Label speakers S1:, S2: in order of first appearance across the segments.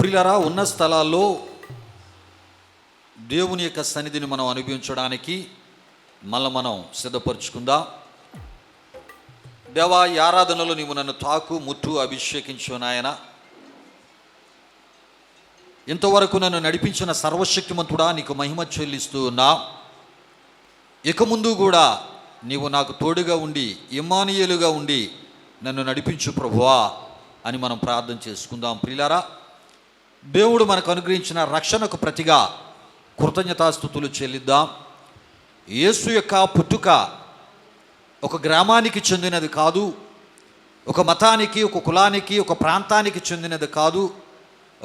S1: ప్రియులారా, ఉన్న స్థలాల్లో దేవుని యొక్క సన్నిధిని మనం అనుభవించడానికి మనం సిద్ధపరచుకుందాం. దేవా, ఈ ఆరాధనలో నీవు నన్ను తాకు, ముట్టు, అభిషేకించు నాయన. ఇంతవరకు నన్ను నడిపించిన సర్వశక్తిమంతుడా నీకు మహిమ చెల్లిస్తూ ఉన్నా. ఇక ముందు కూడా నీవు నాకు తోడుగా ఉండి, ఇమ్మానుయేలుగా ఉండి నన్ను నడిపించు ప్రభువా అని మనం ప్రార్థన చేసుకుందాం. ప్రియులారా, దేవుడు మనకు అనుగ్రహించిన రక్షణకు ప్రతిగా కృతజ్ఞతాస్తుతులు చెల్లిద్దాం. యేసు యొక్క పుట్టుక ఒక గ్రామానికి చెందినది కాదు, ఒక మతానికి, ఒక కులానికి, ఒక ప్రాంతానికి చెందినది కాదు,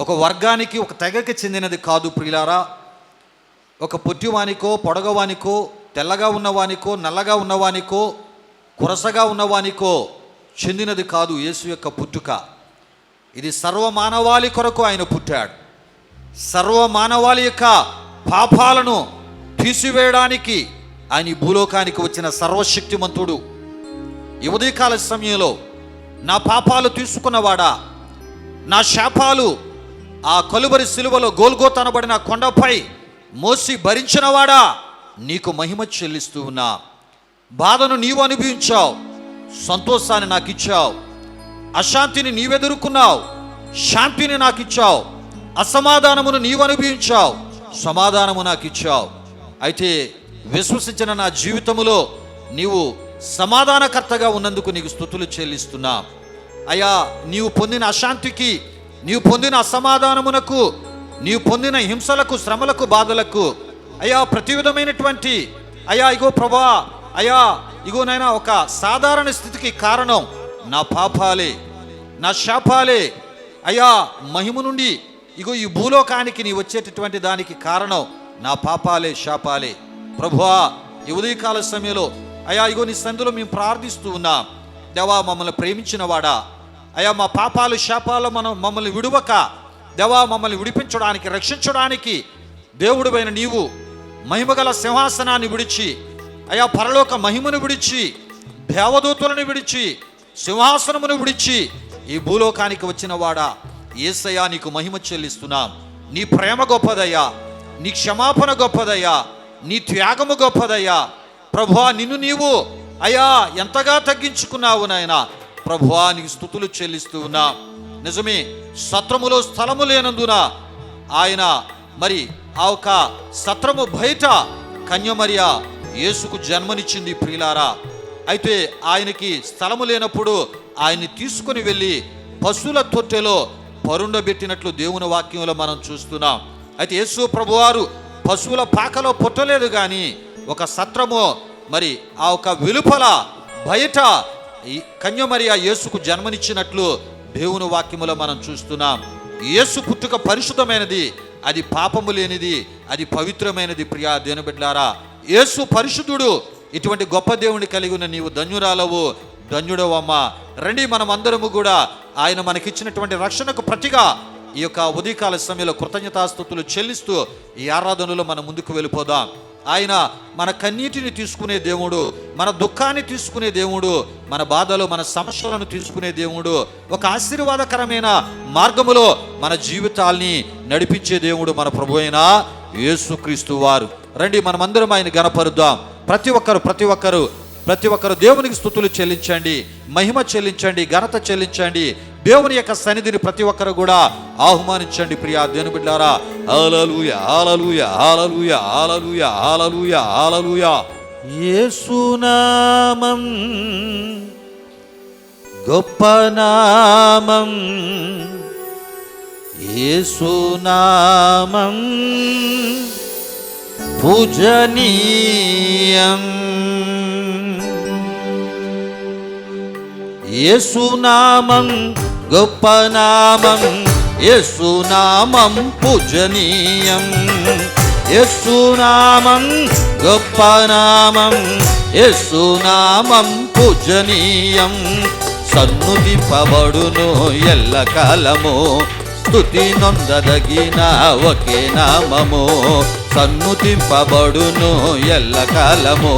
S1: ఒక వర్గానికి, ఒక తెగకి చెందినది కాదు. ప్రియులారా, ఒక పొట్టివానికో, పొడగవానికో, తెల్లగా ఉన్నవానికో, నల్లగా ఉన్నవానికో, కురసగా ఉన్నవానికో చెందినది కాదు యేసు యొక్క పుట్టుక. ఇది సర్వమానవాళి కొరకు ఆయన పుట్టాడు. సర్వమానవాళి యొక్క పాపాలను తీసివేయడానికి ఆయన ఈ భూలోకానికి వచ్చిన సర్వశక్తిమంతుడు. ఈ ఉదయకాల సమయంలో నా పాపాలు తీసుకున్నవాడా, నా శాపాలు ఆ కలువరి సిలువలో గోల్గోతా అనబడిన కొండపై మోసి భరించినవాడా, నీకు మహిమ చెల్లిస్తూ ఉన్నా. బాధను నీవు అనుభవించావు, సంతోషాన్ని నాకు ఇచ్చావు. అశాంతిని నీవెదుర్కొన్నావు, శాంతిని నాకు ఇచ్చావు. అసమాధానమును నీవు అనుభవించావు, సమాధానము నాకు ఇచ్చావు. అయితే విశ్వసించిన నా జీవితములో నీవు సమాధానకర్తగా ఉన్నందుకు నీకు స్తుతులు చెల్లిస్తున్నా. అయ్యా, నీవు పొందిన అశాంతికి, నీవు పొందిన అసమాధానమునకు, నీవు పొందిన హింసలకు, శ్రమలకు, బాధలకు అయ్యా, ప్రతి విధమైనటువంటి అయ్యా ఇగో ప్రభా, అయ్యా ఇగో నైనా ఒక సాధారణ స్థితికి కారణం నా పాపాలే, నా శాపాలే. అయ్యా, మహిమ నుండి ఇగో ఈ భూలోకానికి నీ వచ్చేటటువంటి దానికి కారణం నా పాపాలే, శాపాలే. ప్రభువా, ఈ ఉదయకాల సమయంలో అయ్యా ఇగో నీ సన్నిధిలో మేము ప్రార్థిస్తూ ఉన్నాం. దేవా, మమ్మల్ని ప్రేమించిన వాడా, అయ్యా మా పాపాలు, శాపాలు మమ్మల్ని విడువక దేవా మమ్మల్ని విడిపించడానికి, రక్షించడానికి దేవుడివైన నీవు మహిమగల సింహాసనాన్ని విడిచి, అయ్యా పరలోక మహిమను విడిచి, దేవదూతులను విడిచి, సింహాసనమును విడిచి ఈ భూలోకానికి వచ్చిన వాడా యేసయ్యా, నీకు మహిమ చెల్లిస్తున్నాం. నీ ప్రేమ గొప్పదయ్యా, నీ క్షమాపణ గొప్పదయ్యా, నీ త్యాగము గొప్పదయ్యా. ప్రభువా, నిన్ను నీవు అయ్యా ఎంతగా తగ్గించుకున్నావు నాయన. ప్రభువా, నీకు స్తుతులు చెల్లిస్తూ ఉన్నా. నిజమే, సత్రములో స్థలము లేనందున ఆయన మరి ఆ ఒక సత్రము బయట కన్యమరియా యేసుకు జన్మనిచ్చింది. ప్రియులారా, అయితే ఆయనకి స్థలము లేనప్పుడు ఆయన్ని తీసుకుని వెళ్ళి పశువుల తొట్టెలో పరుండబెట్టినట్లు దేవుని వాక్యంలో మనం చూస్తున్నాం. అయితే యేసు ప్రభువారు పశువుల పాకలో పుట్టలేదు, కానీ ఒక సత్రము మరి ఆ ఒక వెలుపల బయట ఈ కన్యమరియా యేసుకు జన్మనిచ్చినట్లు దేవుని వాక్యములో మనం చూస్తున్నాం. యేసు పుట్టుక పరిశుద్ధమైనది, అది పాపము లేనిది, అది పవిత్రమైనది. ప్రియా దేవుని బిడ్డలారా, యేసు పరిశుద్ధుడు. ఇటువంటి గొప్ప దేవుని కలిగి ఉన్న నీవు ధన్యురాలవు, ధన్యుడవమ్మా. రండి, మనం అందరము కూడా ఆయన మనకిచ్చినటువంటి రక్షణకు ప్రతిగా ఈ యొక్క ఉదయకాల సమయంలో కృతజ్ఞతాస్తుతులు చెల్లిస్తూ ఈ ఆరాధనలో మనం ముందుకు వెళ్ళిపోదాం. ఆయన మన కన్నీటిని తీసుకునే దేవుడు, మన దుఃఖాన్ని తీసుకునే దేవుడు, మన బాధలు, మన సమస్యలను తీసుకునే దేవుడు, ఒక ఆశీర్వాదకరమైన మార్గములో మన జీవితాల్ని నడిపించే దేవుడు మన ప్రభు అయిన యేసుక్రీస్తు వారు. రండి, మనమందరం ఆయన గణపరుద్దాం. ప్రతి ఒక్కరు దేవునికి స్తుతులు చెల్లించండి, మహిమ చెల్లించండి, ఘనత చెల్లించండి. దేవుని యొక్క సన్నిధిని ప్రతి ఒక్కరు కూడా ఆహ్వానించండి. ప్రియా దేవుని బిడ్డలారా, హల్లెలూయా, హల్లెలూయా, హల్లెలూయా, హల్లెలూయా, హల్లెలూయా, హల్లెలూయా. యేసు నామం గొప్ప నామం, యేసు నామం పూజనీయం, యేసు నామం గొప్ప నామం, యేసు నామం పూజనీయం, యేసు నామం గొప్ప నామం, యేసు నామం పూజనీయం. సన్నుతింపబడును ఎల్లకాలము, స్తుతి నొందదగిన ఒకే నామము. సన్నుతింపబడును ఎల్లకాలము,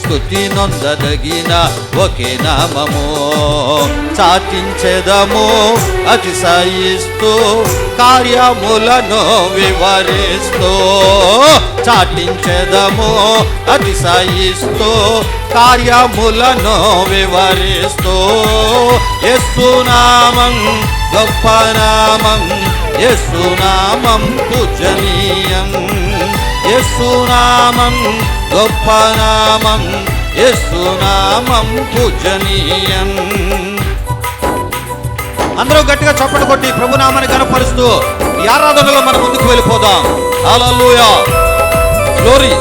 S1: స్తుతి నొందదగిన ఒకే నామము. చాటించెదము అతిశయిస్తూ కార్యములను వివరిస్తూ. చాటించెదము అతిశయిస్తూ కార్యములను వివరిస్తూ. యేసు నామం గొప్ప నామం, యేసు నామం పూజనీయం. యేసు నామం గొప్ప నామం, యేసు నామం పూజనీయం. అందరూ గట్టిగా చప్పట్లు కొట్టి ప్రభు నామాన్ని కనపరుస్తూ ఈ ఆరాధనలో మనం ముందుకు వెళ్ళిపోదాం. హల్లెలూయా, గ్లోరీ.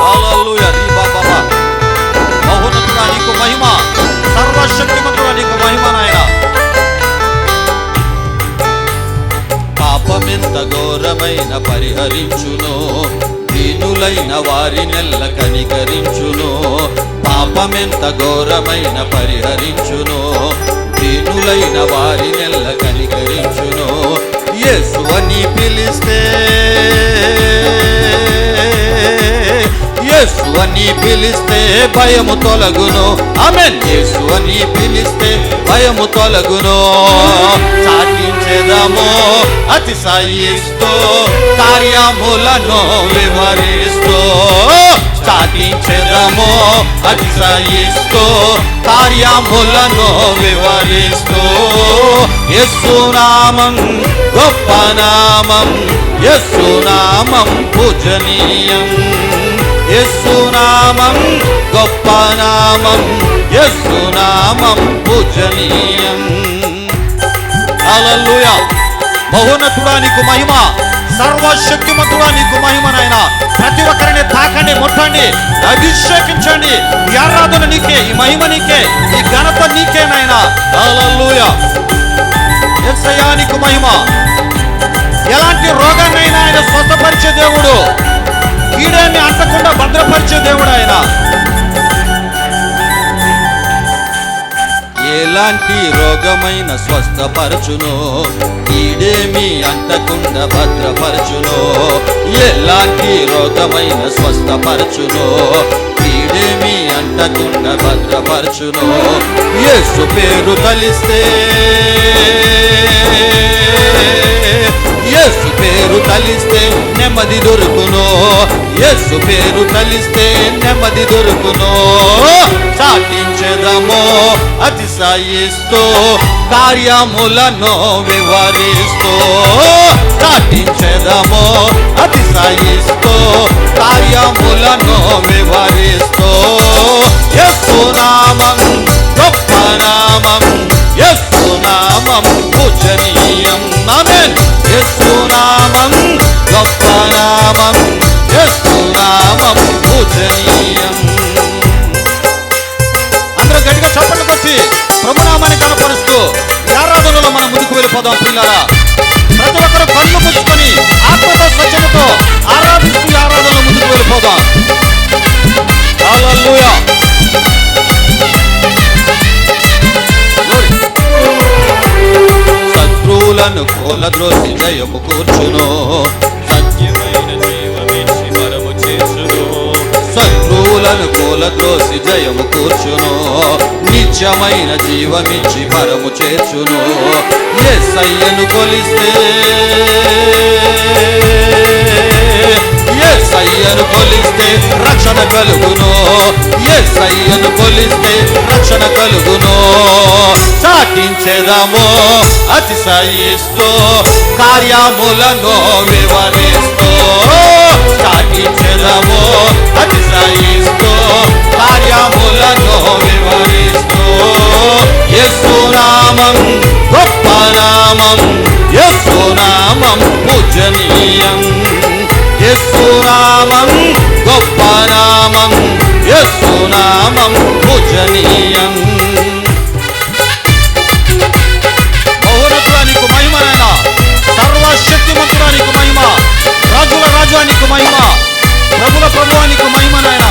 S1: హల్లెలూయా. మహోన్నతుడా నీకు మహిమ, సర్వశక్తిమంతుడా నీకు మహిమ నాయన. పాపమెంత ఘోరమైన పరిహరించును, దీనులైన వారి నెల్ల కనికరించును. పాపమెంత ఘోరమైన పరిహరించును, దీనులైన వారి నెల్ల కనికరించును. యేసు అని పిలిస్తే, యేసు అని పిలిస్తే భయము తొలగును. ఆమేన్. యేసు అని పిలిస్తే భయము తొలగును. సాటించెదము అతిశయిస్తూ కార్యములను వివరిస్తూ. సాటించెదము అతిశయిస్తూ కార్యములను వివరిస్తూ. యేసు నామం గొప్ప నామం, యేసు నామం పూజనీయం. యేసు నామం గొప్ప నామం, యేసు నామం పూజనీయం. హల్లెలూయా. మహోన్నతుడా నీకు మహిమ, సర్వశక్తిమంతుడా నీకు మహిమ నాయన. ప్రతి ఒక్కరిని తాకండి, ముట్టండి, అభిషేకించండి. ఈ ఆరాధన నీకే, ఈ మహిమ నీకే, ఈ ఘనత నీకే నాయన. హల్లెలూయా. యేసయ్యా నీకు మహిమ. ఎలాంటి రోగాన్నైనా ఆయన స్వస్థపరిచే దేవుడు, కీడేమి అంటకుండా భద్రపరిచే దేవుడు ఆయన. ఎలాంటి రోగమైన స్వస్థపరచును, కీడేమి అంటకుండా భద్రపరచును. ఎలాంటి రోగమైన స్వస్థపరచును, కీడేమి అంటకుండా భద్రపరచును. యేసు పేరు తలిస్తే, యేసు పేరు తలిస్తే నెమ్మది దొరుకును. యేసు పేరు తలిస్తే నెమ్మది దొరుకును. చాటించెదము అతిశయిస్తూ కార్యములను వివరిస్తూ. చాటించెదము అతిశయిస్తూ కార్యములను వివరిస్తూ. యేసు నామం గొప్ప నామం, యేసు నామం పూజనీయం. ఆమేన్. యేసు నామం గొప్ప నామం, యేసు నామం పూజనీయం. అందరూ గట్టిగా చప్పట్లు కొట్టి ప్రభునామాన్ని కనపరుస్తూ ఈ ఆరాధనలో మనం ముందుకు వెళ్ళిపోదాం పిల్లరా. ప్రతి ఒక్కరు కళ్ళు మూసుకొని ఆత్మతో సత్యముతో ఆరాధిస్తూ ఈ ఆరాధనలో ముందుకు వెళ్ళిపోదాం. హల్లెలూయా. శత్రువులను కూలద్రోసి జయము కూర్చును, సత్యమైన జీవమిచ్చి వరము చేర్చును. శత్రువులను కూలద్రోసి జయము కూర్చును, నిత్యమైన జీవమిచ్చి వరము చేర్చును. యేసయ్యను కొలిస్తే, యేసయ్యను కొలిస్తే రక్షణ కలుగును. యేసయ్యను కొలిస్తే రక్షణ కలుగును. చాటించెదము అతిశయిస్తూ కార్యములను వివరిస్తూ. చాటించెదము అతిశయిస్తూ కార్యములను వివరిస్తూ. యేసు నామం గొప్ప నామం, యేసు నామం పూజనీయం. యేసు నామం గొప్ప నామం, యేసు నామం పూజనీయం. మహోన్నతుడా నీకు మహిమ నాయన, సర్వశక్తిమంతుడా నీకు మహిమ, రాజుల రాజా నీకు మహిమ, ప్రభుల ప్రభువా నీకు మహిమ నాయన.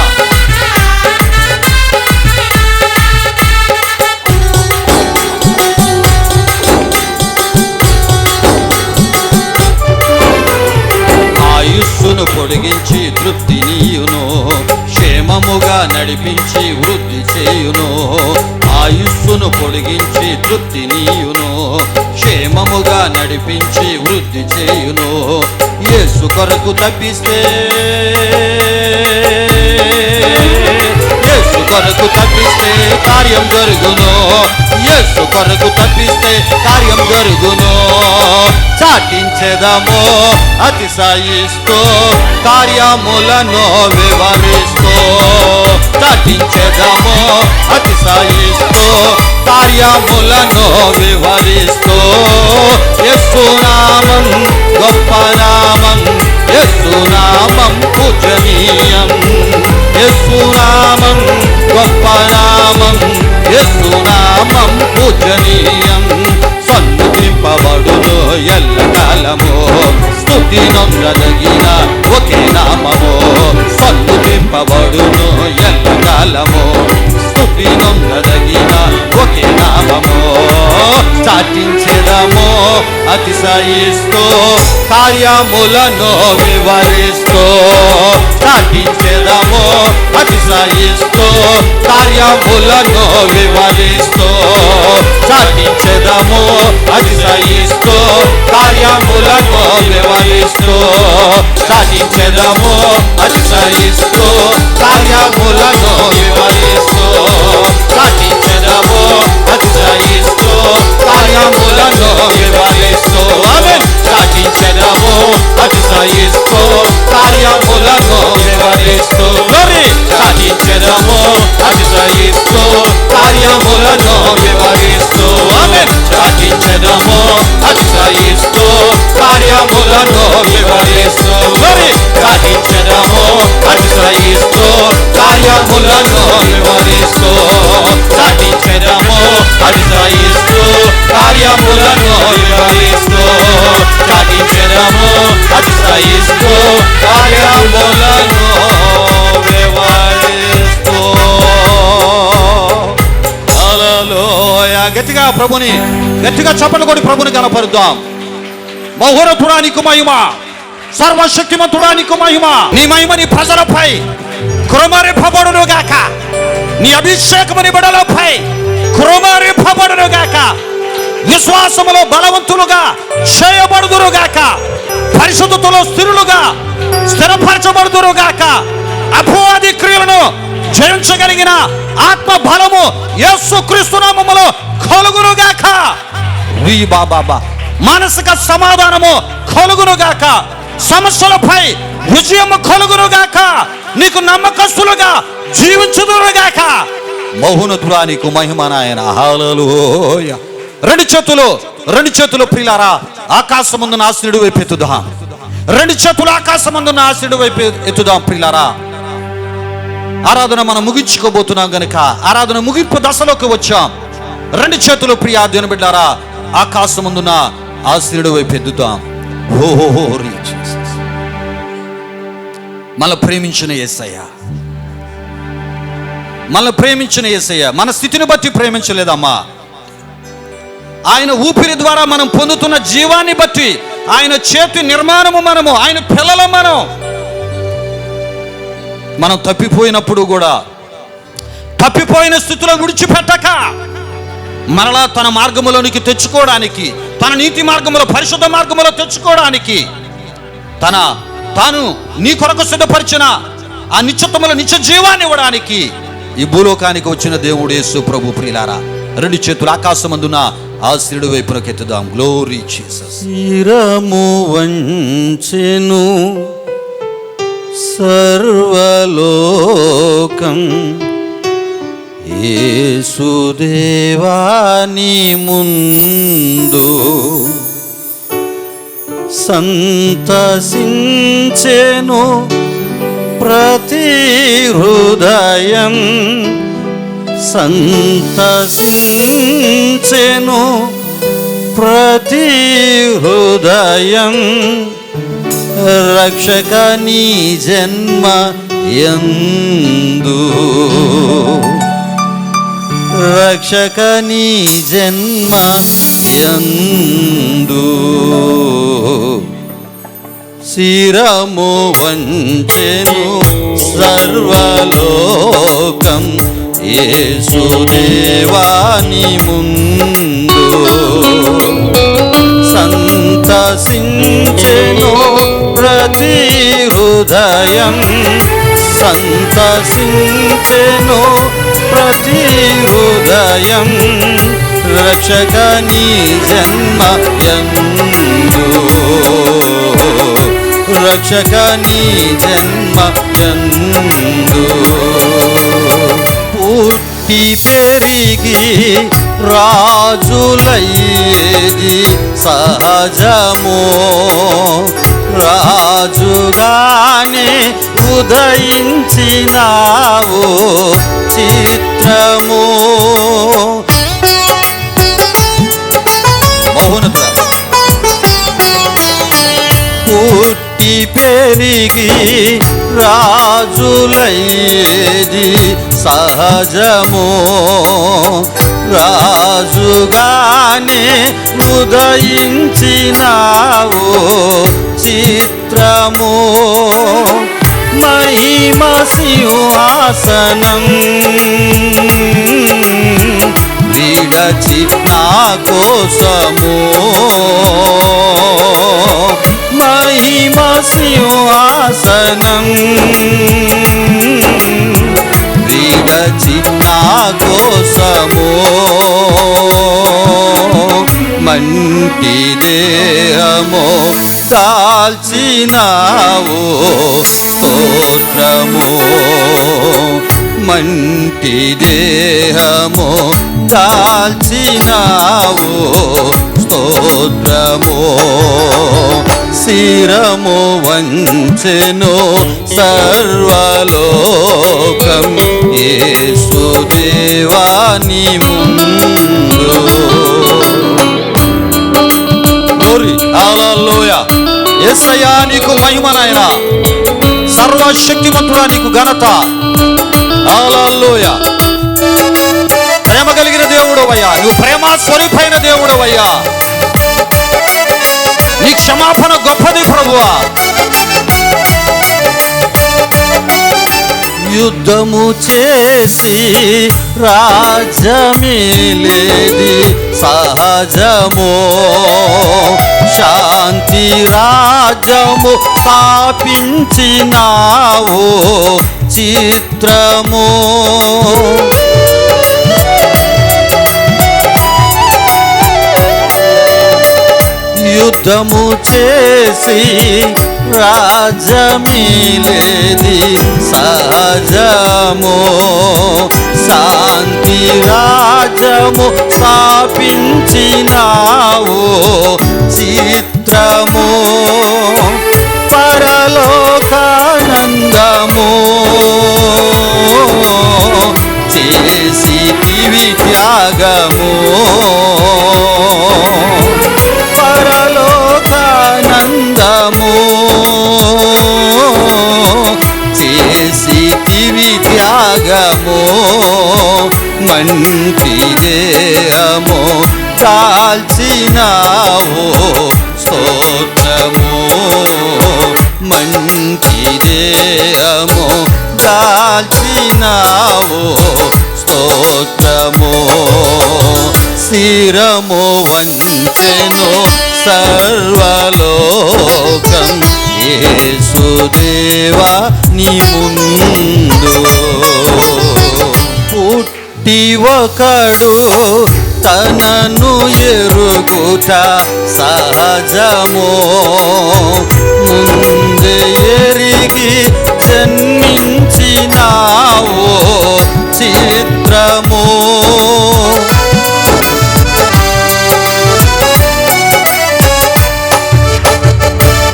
S1: తృప్తినియును, క్షేమముగా నడిపించి వృద్ధి చేయును. ఆయుస్సును పొడిగించి తృప్తినియును, క్షేమముగా నడిపించి వృద్ధి చేయును. యేసు కొరకు తప్పిస్తే, యేసు కొరకు తప్పిస్తే కార్యం జరుగును. యేసు కొరకు తప్పిస్తే కార్యం జరుగును. చాటించెదము అతిశయిస్తూ, కార్యములను వివరిస్తూ. చాటించెదము అతిశయిస్తూ, కార్యములను వివరిస్తూ. యేసు నామం గొప్ప నామం, యేసు నామం పూజనీయం. యేసు నామం గొప్ప నామం, యేసు నామం పూజనీయం. సన్నుతింపబడును ఎల్లకాలము, స్తుతి నొందదగిన ఒకే నామము. సన్నుతింపబడును ఎల్లకాలము, స్తుతి నొందదగిన ఒకే నామము. చాటించెదము అతిశయిస్తూ, కార్యములను వివరిస్తూ. చాటించెదము అతిశయిస్తూ, కార్యములను వివరిస్తూ. చాటించెదము అతిశయిస్తూ, కార్యములను వివరిస్తూ. చాటించెదము అతిశయిస్తూ, కార్యములను వివరిస్తూ. చాటించెదము అతిశయిస్తూ, కార్యములను వివరిస్తూ. ఆమేన్. చాటించెదము అతిశయిస్తూ, కార్యములను వివరిస్తూ. చాటించెదము అతిశయిస్తూ, కార్యములను వివరిస్తూ. ఆమేన్. చాటించెదము అతిశయిస్తూ, కార్యములను వివరిస్తూ. చాటించెదము అతిశయిస్తూ, కార్యములను వివరిస్తూ. చాటించెదము అతిశయిస్తూ, కార్యములను వివరిస్తూ. చాటించెదము అతిశయిస్తూ, కార్యములను వివరిస్తూ. హల్లెలూయా. గట్టిగా ప్రభుని, గట్టిగా చప్పట్లు కొట్టి ప్రభుని కనపరుద్దాం. మహోన్నతుడా నీకు మహిమ, సర్వశక్తిమంతుడా నీకు మహిమ. నీ మహిమ నీ ప్రజలపై కృమరింపబడును గాక. నీ అభిషేకము నీ బిడ్డలపై కృమరింపబడును గాక. విశ్వాసములో బలవంతులుగా చేయబడుదురు గాక. పరిశుద్ధతలో స్థిరులుగా స్థిరపరచబడుదురు గాక. అపవాది క్రియలను జయించగలిగిన ఆత్మ బలము యేసుక్రీస్తు నామములో కలుగును గాక. బాబా మానసిక సమాధానము కలుగును గాక. సమస్యలపై విజయము కలుగును గాక. నీకు నమ్మకస్తులుగా జీవించుదురు గాక. మహోన్నతుడా నీకు మహిమ నాయన. హల్లెలూయా. రెండు చేతులు ప్రియులారా ఆకాశమందున ఆశీనుడి వైపు ఎత్తుదాం. రెండు చేతులు ఆకాశమందున ఆశీనుడి వైపు ఎత్తుదాం ప్రియులారా. ఆరాధన మనం ముగించుకోబోతున్నాం గనుక ఆరాధన ముగింపు దశలోకి వచ్చాం. రెండు చేతులు ప్రియ దేవుని బిడ్డలారా ఆకాశమందున ఆశీనుడి వైపు ఎత్తుదాం. మన ప్రేమించిన యేసయ్య, మన ప్రేమించిన యేసయ్య మన స్థితిని బట్టి ప్రేమించలేదమ్మా. ఆయన ఊపిరి ద్వారా మనం పొందుతున్న జీవాన్ని బట్టి, ఆయన చేతి నిర్మాణము మనము, ఆయన పిల్లల మనం తప్పిపోయినప్పుడు కూడా తప్పిపోయిన స్థితిలో విడిచిపెట్టక మరలా తన మార్గములోనికి తెచ్చుకోవడానికి, తన నీతి మార్గములో పరిశుద్ధ మార్గములో తెచ్చుకోవడానికి, తాను నీ కొరకు సిద్ధపరిచిన ఆ నిత్యత్వములో నిత్య జీవాన్ని ఇవ్వడానికి ఈ భూలోకానికి వచ్చిన దేవుడు యేసు ప్రభు. ప్రియులారా రెండు చేతులు ఆకాశమందున ఆశీనుడి వైపునకు ఎత్తుదాం. Glory Jesus.
S2: శిరము వంచెను సర్వలోకం యేసుదేవా నీ ముందు సంతసించెను ప్రతి హృదయం. సంతసించెను ప్రతి హృదయం. రక్షక నీ జన్మ యందు, రక్షక నీ జన్మ యందు శిరము వంచెను సర్వలోకం యేసుదేవాని ముందు సంతసించెను ప్రతి హృదయం సంతసించెను ప్రతి హృదయం రక్షక నీ జన్మ యందు రక్షక నీ జన్మ యందు పుట్టి పెరిగి రాజులయ్యేది సహజమో రాజుగానే ఉదయించినావు చిత్రము
S1: మౌనత
S2: పుట్టి పెరిగి రాజులయ్యేది సహజము రాజుగానే ఉదయించినావు చిత్రము మహిమ సింహాసనం విడచి నా కోసము మహిమ సింహాసనం విడచి నా కోసము మంటి దేహము దాల్చినావు స్తోత్రము మంటి దేహము దాల్చినావు స్తోత్రము శిరము వంచెను సర్వలోకం యేసుదేవాని ముందు.
S1: గ్లోరీ హల్లెలూయా. యేసయ్యా నీకు మహిమ నాయనా, సర్వశక్తిమంతుడా నీకు ఘనత. హల్లెలూయా. ప్రేమ కలిగిన దేవుడవయ్యా, నువ్వు ప్రేమ స్వరూపైన దేవుడవయ్యా. నీ క్షమాపణ గొప్పది ప్రభువా.
S2: యుద్ధము చేసి రాజ్యమేలేది సహజము శాంతి రాజ్యము స్థాపించినావు చిత్రము యుద్ధము చేసి రాజ్యమేలేది సహజము శాంతి రాజ్యము స్థాపించినావు చిత్రము పరలోకానందము చేసితివి త్యాగము పరలోకానందము చేసితివి త్యాగము మంటి దేహము దాల్చినావు స్తోత్రము మంటి దేహము దాల్చినావు స్తోత్రము శిరము వంచెను సర్వలోకం యేసుదేవా నీ ముందు పుట్టి ఒకడు తనను ఎరుగుట సహజము ముందే ఎరిగి జన్మించినావు చిత్రము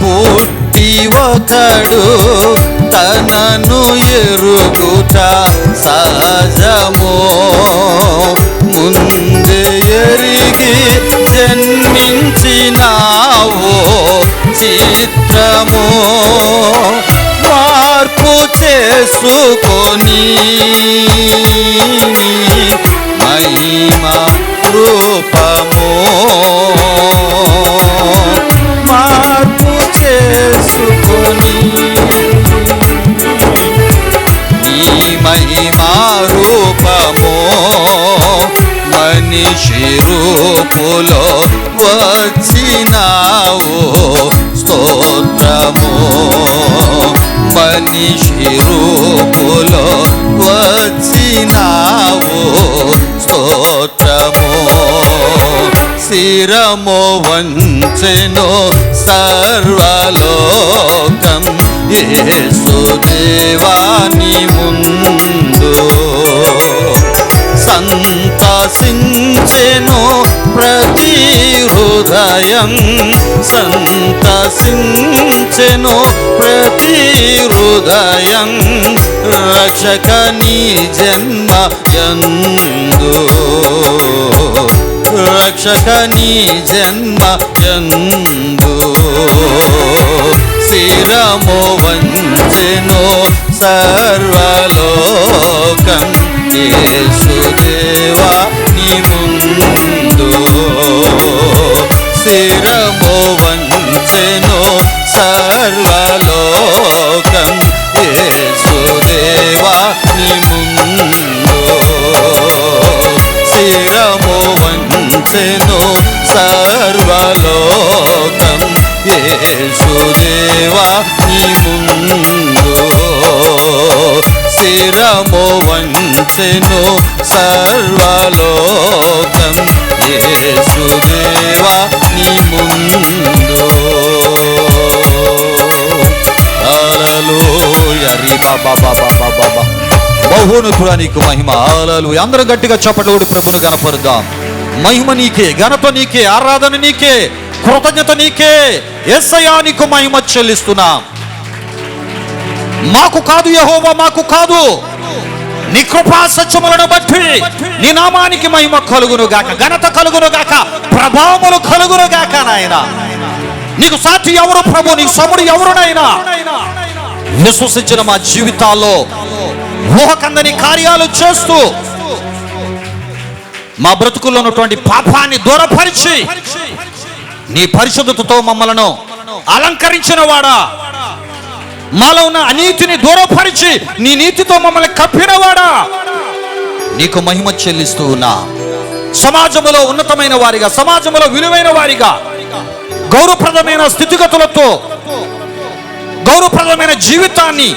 S2: పుట్టి ఒకడు తనను ఎరుగుట సహజము ముందే ఎరిగి జన్మించినావు చిత్రము మార్పు చేసుకొని మహిమ రూపము మార్పు చేసుకొని మహిమా రూపము మనిషి రూపులో వచ్చినావు స్తోత్రము మనిషి రూపులో వచ్చినావు స్తోత్రము శిరము వంచెను సర్వలోకం యేసుదేవాని ముందు సంతసించెను ప్రతి హృదయం సంతసించెను ప్రతి హృదయం రక్షక నీ జన్మ యందు రక్షక నీ జన్మ యందు శిరము వంచెను సర్వలోకం యేసుదేవా నీ ముందు శిరము వంచెను సర్వలోకం యేసుదేవా నీ ముందు శిరము వంచెను సర్వలోకం యేసుదేవా నీ ముందు శిరము వంచెను సర్వలోకం యేసుదేవా నీ ముందు హల్లెలూయా రి బాబా బాబా బాబా బహునుతుడా నీకు మహిమ హల్లెలూయా అందరం గట్టిగా చప్పట్లు కొట్టి ప్రభువును గణపరుద్దాం మహిమ నీకే ఘనత నీకే ఆరాధన నీకే కృతజ్ఞత నీకే యేసయ్యా నీకు మహిమ చెల్లిస్తున్నాం మాకు కాదు యెహోవా మాకు కాదు నీ కృపా సత్యములను బట్టి నీ నామానికి మహిమ కలుగును గాక ఘనత కలుగును గాక ప్రభావములు కలుగును గాక నాయన నీకు సాటి ఎవరు ప్రభు నీకు సముడు ఎవరునైనా విశ్వసించిన మా జీవితాల్లో ఊహకందని కార్యాలు చేస్తూ మా బ్రతుకుల్లో ఉన్నటువంటి పాపాన్ని దూరపరిచి నీ పరిశుద్ధతతో మమ్మలను అలంకరించిన వాడా మాలో ఉన్న అనీతిని దూరపరిచి నీ నీతితో మమ్మల్ని కప్పినవాడా నీకు మహిమ చెల్లిస్తూ ఉన్నా సమాజంలో ఉన్నతమైన వారిగా సమాజంలో విలువైన వారిగా గౌరవప్రదమైన స్థితిగతులతో గౌరవప్రదమైన జీవితాన్ని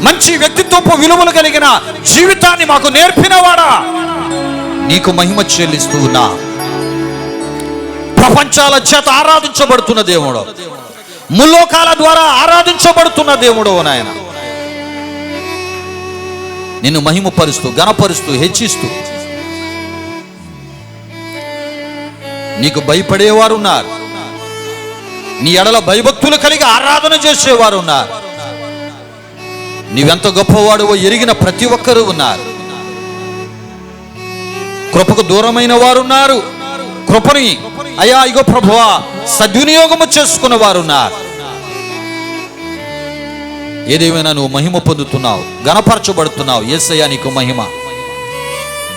S2: మంచి వ్యక్తిత్వపు విలువలు కలిగిన జీవితాన్ని మాకు నేర్పినవాడా నీకు మహిమ చెల్లిస్తూ ఉన్నా ప్రపంచాల చేత ఆరాధించబడుతున్న దేవుడు ముల్లోకాల ద్వారా ఆరాధించబడుతున్న దేవుడు నాయన నిన్ను మహిమపరుస్తూ ఘనపరుస్తూ హెచ్చిస్తూ నీకు భయపడేవారు ఉన్నారు నీ ఎడల భయభక్తులు కలిగి ఆరాధన చేసేవారు ఉన్నారు నీవెంత గొప్పవాడువో ఎరిగిన ప్రతి ఒక్కరూ ఉన్నారు కృపకు దూరమైన వారు ఉన్నారు కృపని అయ్యా ఇగో ప్రభువా సద్వినియోగము చేసుకున్న వారు ఉన్నారు ఏదేమైనా నువ్వు మహిమ పొందుతున్నావు ఘనపరచబడుతున్నావు యేసయ్యా నీకు మహిమ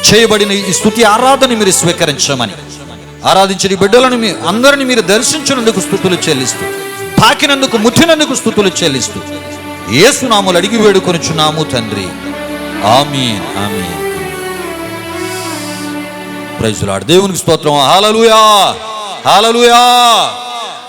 S2: చేయబడిన ఈ స్తుతి ఆరాధన మీరు స్వీకరించమని ఆరాధించిన బిడ్డలను అందరిని మీరు దర్శించినందుకు స్తుతులు చెల్లిస్తూ తాకినందుకు ముట్టినందుకు స్తుతులు చెల్లిస్తూ యేసు నామములో అడిగి వేడుకొనుచున్నాము తండ్రి ఆమేన్ ఆమేన్ ప్రైజ్ ది లార్డ్ దేవునికి స్తోత్రం హల్లెలూయా హల్లెలూయా